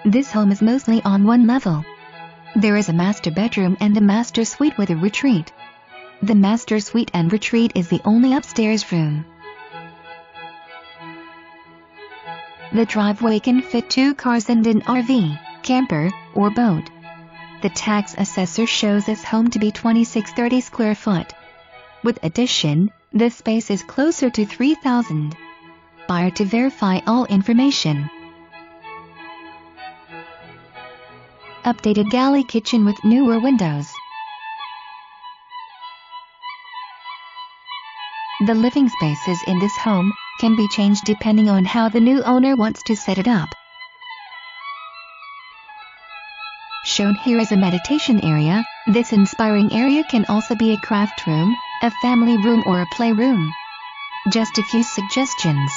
This home is mostly on one level. There is a master bedroom and a master suite with a retreat. The master suite and retreat is the only upstairs room. The driveway can fit 2 cars and an RV, camper, or boat. The tax assessor shows this home to be 2630 square foot. With addition, this space is closer to 3,000. Buyer to verify all information. Updated galley kitchen with newer windows. The living spaces in this home can be changed depending on how the new owner wants to set it up. Shown here is a meditation area. This inspiring area can also be a craft room, a family room, or a playroom. Just a few suggestions.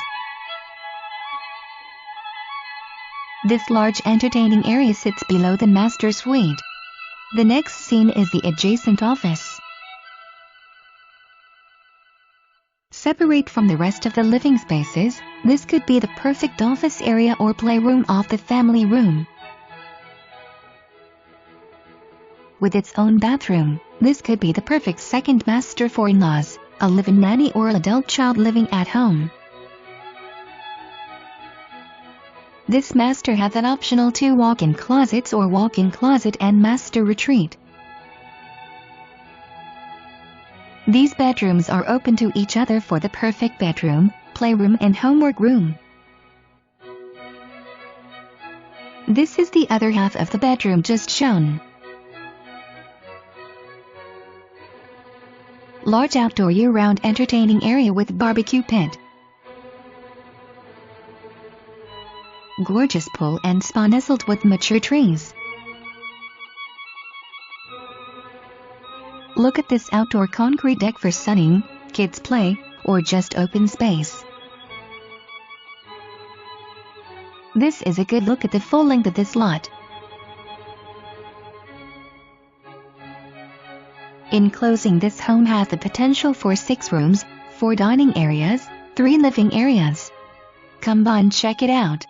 This large entertaining area sits below the master suite. The next scene is the adjacent office. Separate from the rest of the living spaces, this could be the perfect office area or playroom off the family room. With its own bathroom, this could be the perfect second master for in-laws, a live-in nanny, or adult child living at home. This master has an optional 2 walk-in closets or walk-in closet and master retreat. These bedrooms are open to each other for the perfect bedroom, playroom, and homework room. This is the other half of the bedroom just shown. Large outdoor year-round entertaining area with barbecue pit. Gorgeous pool and spa nestled with mature trees. Look at this outdoor concrete deck for sunning, kids play, or just open space. This is a good look at the full length of this lot. In closing, this home has the potential for 6 rooms, 4 dining areas, 3 living areas. Come by and check it out.